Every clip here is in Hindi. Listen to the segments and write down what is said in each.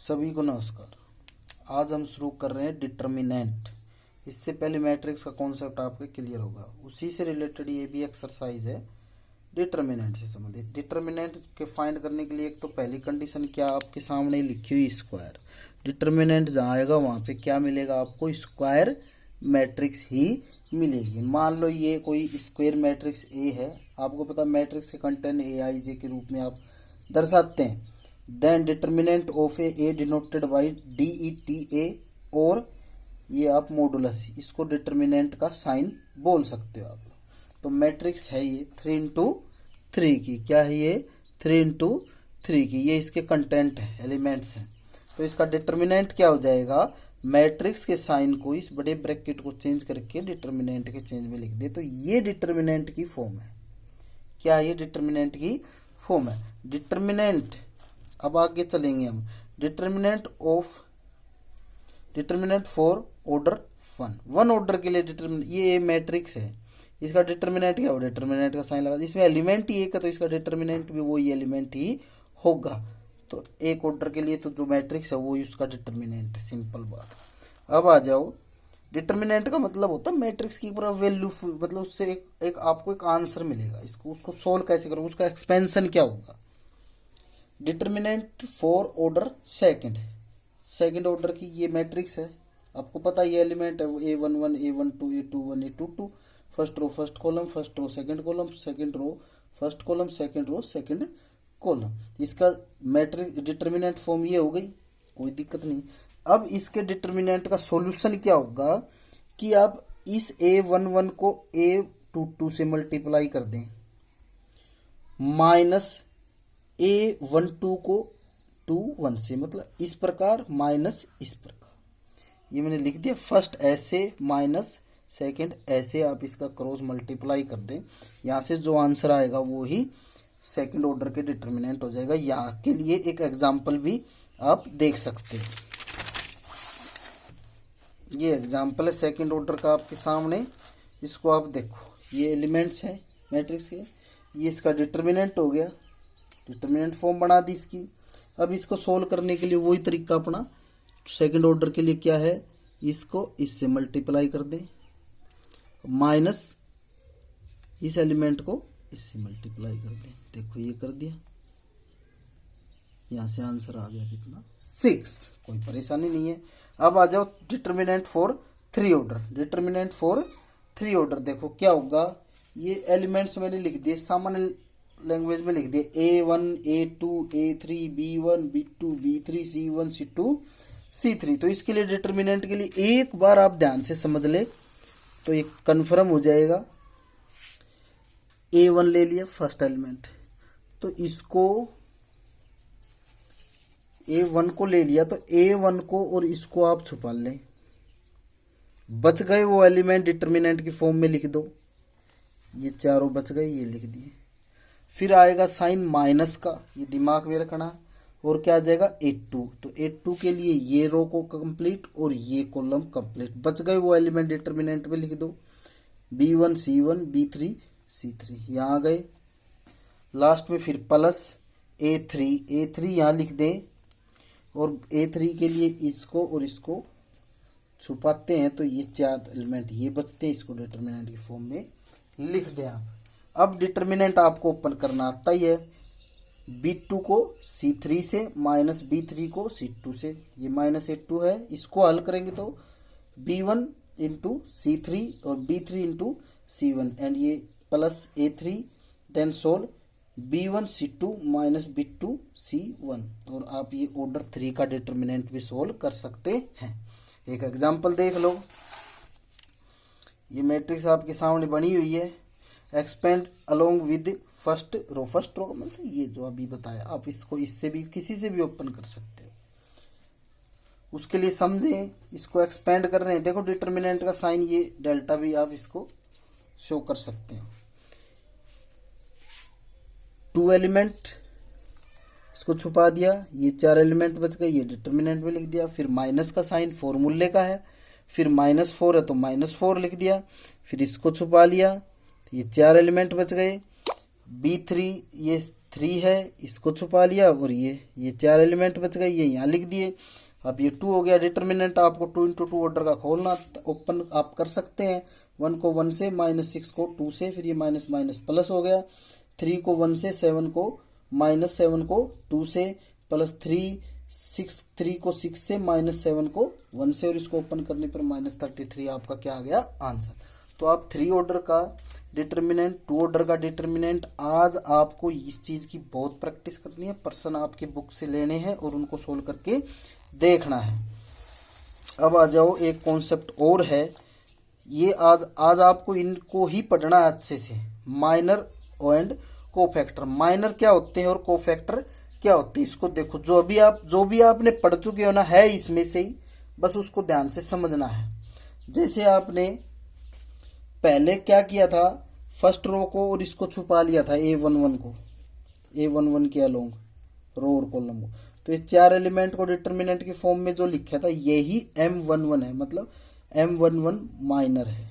सभी को नमस्कार। आज हम शुरू कर रहे हैं डिटर्मिनेंट। इससे पहले मैट्रिक्स का कॉन्सेप्ट आपके क्लियर होगा, उसी से रिलेटेड ये भी एक्सरसाइज है डिटर्मिनेंट से संबंधित। डिटर्मिनेंट के फाइंड करने के लिए एक तो पहली कंडीशन क्या आपके सामने लिखी हुई, स्क्वायर। डिटर्मिनेंट जहाँ आएगा वहाँ पे क्या मिलेगा आपको, स्क्वायर मैट्रिक्स ही मिलेगी। मान लो ये कोई स्क्वायर मैट्रिक्स ए है, आपको पता मैट्रिक्स के कंटेंट ए आई जे के रूप में आप दर्शाते हैं। Then determinant of A denoted by D E T A, और ये आप मॉडुलस, इसको डिटर्मिनेंट का साइन बोल सकते हो आप। तो मैट्रिक्स है ये 3 की, क्या है ये 3 की, ये इसके कंटेंट है, एलिमेंट्स हैं। तो इसका डिटर्मिनेंट क्या हो जाएगा, मैट्रिक्स के साइन को इस बड़े ब्रैकेट को चेंज करके डिटर्मिनेंट के चेंज में लिख दे, तो ये डिटर्मिनेंट की फॉर्म है। क्या ये डिटर्मिनेंट की फॉर्म है। डिटर्मिनेंट, अब आगे चलेंगे हम। डिटर्मिनेंट फॉर ऑर्डर 1 ऑर्डर के लिए डिटर्मिनेंट, ये मैट्रिक्स है, इसका डिटर्मिनेंट क्या हो, डिटर्मिनेंट का साइन लगा, इसमें एलिमेंट ही एक है तो इसका डिटर्मिनेंट भी वही एलिमेंट ही होगा। तो एक ऑर्डर के लिए तो जो मैट्रिक्स है वो उसका डिटर्मिनेंट, सिंपल बात। अब आ जाओ, डिटर्मिनेंट का मतलब होता है मैट्रिक्स की पूरा वैल्यू, मतलब उससे एक आपको एक आंसर मिलेगा, इसको उसको सोल्व कैसे करो, उसका एक्सपेंशन क्या होगा। Determinant for order second order की ये मैट्रिक्स है, आपको पता ये एलिमेंट है A11 A12 A21 A22, first row first column, first row second column, second row first column, second row second column. इसका मैट्रिक्स डिटर्मिनेंट फॉर्म ये हो गई, कोई दिक्कत नहीं। अब इसके डिटर्मिनेंट का सॉल्यूशन क्या होगा कि आप इस A11 को A22 से मल्टीप्लाई कर दें, माइनस A12 को 21 से, मतलब इस प्रकार माइनस इस प्रकार। ये मैंने लिख दिया, फर्स्ट ऐसे माइनस सेकंड ऐसे, आप इसका क्रॉस मल्टीप्लाई कर दें, यहाँ से जो आंसर आएगा वो ही सेकंड ऑर्डर के डिटर्मिनेंट हो जाएगा। यहाँ के लिए एक एग्जांपल भी आप देख सकते हैं, ये एग्जांपल है सेकंड ऑर्डर का आपके सामने, इसको आप देखो, ये एलिमेंट्स हैं मैट्रिक्स के, ये इसका डिटर्मिनेंट हो गया, डिटर्मिनेंट फॉर्म बना दी इसकी। अब इसको सोल्व करने के लिए वही तरीका अपना, सेकंड ऑर्डर के लिए क्या है, इसको इससे मल्टीप्लाई कर दें, माइनस इस एलिमेंट को इससे मल्टीप्लाई कर दें, देखो ये कर दिया, यहाँ से आंसर आ गया कितना 6, कोई परेशानी नहीं है। अब आ जाओ determinant for 3 order. Determinant for 3 order देखो क्या होगा, ये एलिमेंट्स मैंने लिख दिए, सामान्य लैंग्वेज में लिख दिए, A1 A2 A3 B1 B2 B3 C1 C2 C3। तो इसके लिए डिटर्मिनेंट के लिए एक बार आप ध्यान से समझ ले तो ये कन्फर्म हो जाएगा। A1 ले लिया फर्स्ट एलिमेंट, तो इसको A1 को ले लिया, तो A1 को और इसको आप छुपा लें, बच गए वो एलिमेंट डिटर्मिनेंट की फॉर्म में लिख दो, ये चारों बच गए, ये लिख दिए। फिर आएगा साइन माइनस का, ये दिमाग में रखना, और क्या आ जाएगा A2, तो A2 के लिए ये रो को कंप्लीट और ये कॉलम कंप्लीट, बच गए वो एलिमेंट डिटर्मिनेंट में लिख दो, B1 C1 B3 C3 यहाँ आ गए। लास्ट में फिर प्लस A3 यहाँ लिख दें, और A3 के लिए इसको और इसको छुपाते हैं, तो ये 4 एलिमेंट ये बचते हैं, इसको डिटर्मिनेंट की फॉर्म में लिख दें आप। अब डिटर्मिनेंट आपको ओपन करना आता ही है, B2 को C3 से माइनस B3 को C2 से, ये माइनस A2 है, इसको हल करेंगे तो B1 इंटू C3 और B3 इंटू C1, एंड ये plus A3, then solve B1 C2 minus B2 C1, और आप ये ऑर्डर 3 का डिटर्मिनेंट भी सोल्व कर सकते हैं। एक एग्जांपल देख लो, ये मैट्रिक्स आपके सामने बनी हुई है, expand along with first row मतलब ये जो अभी बताया, आप इसको इससे भी किसी से भी ओपन कर सकते हो। उसके लिए समझें, इसको एक्सपेंड कर रहे हैं, देखो डिटर्मिनेंट का साइन ये डेल्टा भी आप इसको शो कर सकते हैं। 2 एलिमेंट इसको छुपा दिया, ये 4 एलिमेंट बच गए, ये डिटर्मिनेंट में लिख दिया। फिर माइनस का साइन फॉर्मूले का है, फिर -4 है तो -4 लिख दिया, फिर इसको छुपा लिया, ये 4 एलिमेंट बच गए। B3 ये 3 है, इसको छुपा लिया, और ये 4 एलिमेंट बच गए, ये यहाँ लिख दिए। अब ये 2 हो गया डिटर्मिनेंट, आपको 2 इंटू 2 ऑर्डर का खोलना ओपन आप कर सकते हैं। 1 को 1 से, -6 को 2 से, फिर ये माइनस माइनस प्लस हो गया। 3 को 1 से, 7 को -7 को 2 से, प्लस 3 को 6 से, -7 को 1 से, और इसको ओपन करने पर -33 आपका क्या आ गया आंसर। तो आप 3 ऑर्डर का डिटर्मिनेंट, 2 ऑर्डर का डिटर्मिनेंट, आज आपको इस चीज़ की बहुत प्रैक्टिस करनी है। पर्सन आपके बुक से लेने हैं और उनको सोल्व करके देखना है। अब आ जाओ, एक कॉन्सेप्ट और है, ये आज आपको इनको ही पढ़ना है अच्छे से। Minor and cofactor. माइनर क्या होते हैं और कोफैक्टर क्या होते हैं, इसको देखो। जो भी आपने पढ़ चुके हो ना, है इसमें से ही, बस उसको ध्यान से समझना है। जैसे आपने पहले क्या किया था, फर्स्ट रो को और इसको छुपा लिया था, A11 को, A11 के अलोंग रो और कॉलम को। तो ये 4 एलिमेंट को डिटर्मिनेंट की फॉर्म में जो लिखा था, यही M11 है, मतलब M11 माइनर है।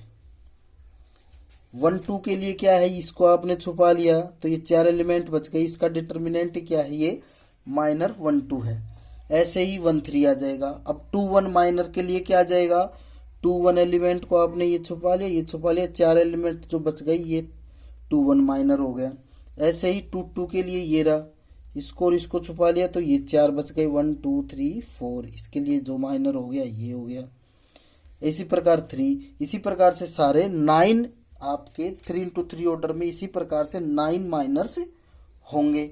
1 2 के लिए क्या है, इसको आपने छुपा लिया तो ये 4 एलिमेंट बच गए, इसका डिटर्मिनेंट क्या है, ये माइनर 1 2 है। ऐसे ही 1 3 आ जाएगा। अब 2 1 माइनर के लिए क्या आ जाएगा, 2 1 एलिमेंट को आपने ये छुपा लिया, ये छुपा लिया, 4 एलिमेंट जो बच गई, ये 2 1 माइनर हो गया। ऐसे ही 2 2 के लिए ये रहा, इसको और इसको छुपा लिया तो ये 4 बच गए, 1 2 3 4, इसके लिए जो माइनर हो गया ये हो गया। इसी प्रकार 3, इसी प्रकार से सारे 9 आपके 3 इंटू 3 ऑर्डर में इसी प्रकार से 9 माइनर्स होंगे।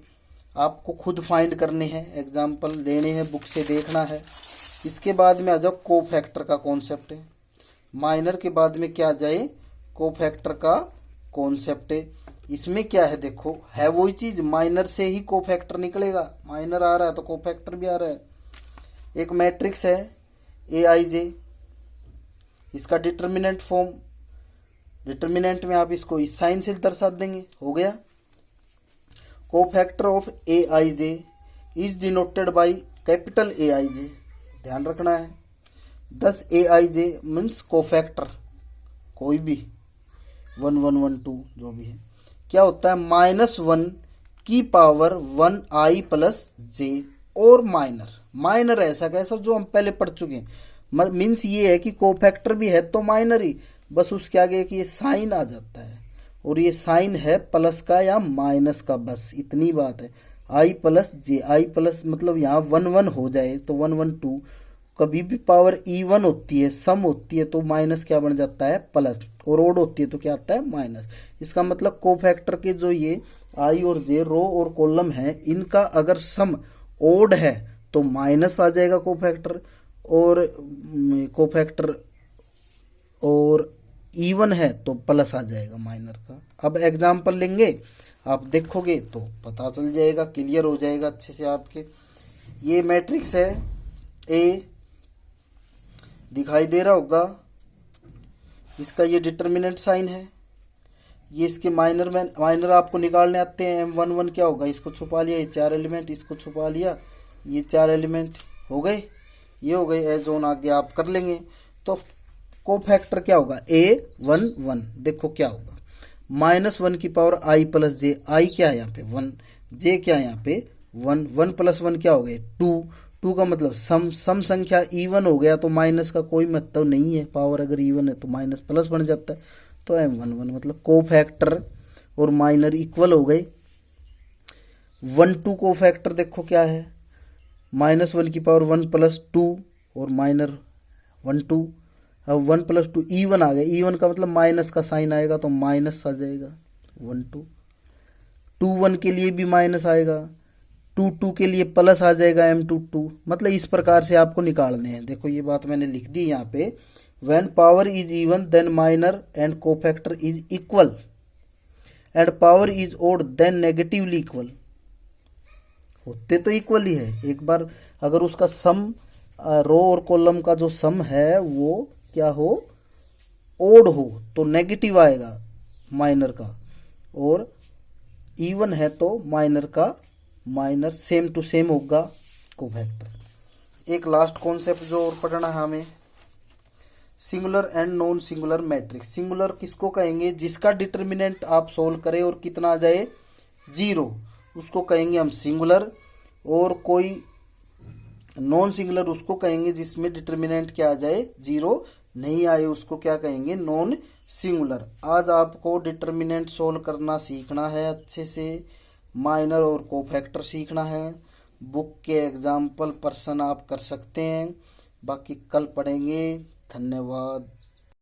आपको खुद फाइंड करने हैं, एग्जाम्पल लेने हैं, बुक से देखना है। इसके बाद में आ जाओ, कोफैक्टर का कॉन्सेप्ट है। माइनर के बाद में क्या आ जाए, कोफैक्टर का कॉन्सेप्ट है। इसमें क्या है, देखो, है वही चीज, माइनर से ही कोफैक्टर निकलेगा। माइनर आ रहा है तो कोफैक्टर भी आ रहा है। एक मैट्रिक्स है AIJ, इसका डिटर्मिनेंट फॉर्म, डिटर्मिनेंट में आप इसको इस साइन से दर्शा देंगे, हो गया। Cofactor of AIJ is denoted by capital AIJ, ध्यान रखना है। 10 AIJ मीन्स कोफैक्टर, कोई भी 1 1 1 2 जो भी है, क्या होता है, -1 की पावर 1 I प्लस J और माइनर। माइनर ऐसा कैसा जो हम पहले पढ़ चुके हैं, मीन्स ये है कि कोफैक्टर भी है तो माइनर ही, बस उसके आगे कि ये साइन आ जाता है, और ये साइन है प्लस का या माइनस का, बस इतनी बात है। I plus J, I plus मतलब यहाँ 1 1 हो जाए तो 1 1 2, कभी भी पावर इवन होती है, सम होती है तो माइनस क्या बन जाता है, प्लस, और ओड होती है तो क्या आता है, माइनस। इसका मतलब कोफैक्टर के जो ये I और J रो और कॉलम है, इनका अगर सम ओड है तो माइनस आ जाएगा कोफैक्टर, और इवन है तो प्लस आ जाएगा माइनर का। अब एग्जाम्पल लेंगे, आप देखोगे तो पता चल जाएगा, क्लियर हो जाएगा अच्छे से आपके। ये मैट्रिक्स है A, दिखाई दे रहा होगा, इसका ये डिटर्मिनेंट साइन है, ये इसके माइनर आपको निकालने आते हैं। M11 क्या होगा, इसको छुपा लिया, ये 4 एलिमेंट, इसको छुपा लिया, ये 4 एलिमेंट हो गए, ये हो गए, एज ऑन आगे आप कर लेंगे। तो कोफैक्टर क्या होगा, A11, देखो क्या होगा, -1 की power I plus J, I क्या है यहाँ पे 1, J क्या है यहाँ पे 1, 1 प्लस 1 क्या हो गए 2, 2 का मतलब सम संख्या इवन हो गया तो माइनस का कोई मतलब नहीं है, पावर अगर इवन है तो माइनस प्लस बन जाता है। तो M11 मतलब कोफैक्टर और माइनर इक्वल हो गए। 1 2 कोफैक्टर देखो क्या है, -1 की पावर 1 प्लस 2 और माइनर 1 2। अब 1 प्लस 2 इवन आ गया, इवन का मतलब माइनस का साइन आएगा तो माइनस आ जाएगा 1 2। 2 1 के लिए भी माइनस आएगा, 2 2 के लिए प्लस आ जाएगा M2 2। मतलब इस प्रकार से आपको निकालने हैं। देखो ये बात मैंने लिख दी यहाँ पे, when power is even then minor and cofactor is equal and power is odd then negatively equal. होते तो इक्वल ही है, एक बार अगर उसका सम रो और कॉलम का जो सम है वो क्या हो, ओड हो तो नेगेटिव आएगा माइनर का, और इवन है तो माइनर का माइनर सेम टू सेम होगा कोफैक्टर। एक लास्ट कॉन्सेप्ट जो और पढ़ना है हमें, singular and non singular matrix. Singular किसको कहेंगे, जिसका डिटर्मिनेंट आप सोल्व करें और कितना आ जाए 0, उसको कहेंगे हम सिंगुलर, और कोई नॉन सिंगुलर उसको कहेंगे जिसमें डिटर्मिनेंट क्या आ जाए, जीरो नहीं आए, उसको क्या कहेंगे, नॉन सिंगुलर। आज आपको डिटर्मिनेंट सोल्व करना सीखना है अच्छे से, माइनर और कोफैक्टर सीखना है। बुक के एग्जाम्पल पर्सन आप कर सकते हैं, बाकी कल पढ़ेंगे। धन्यवाद।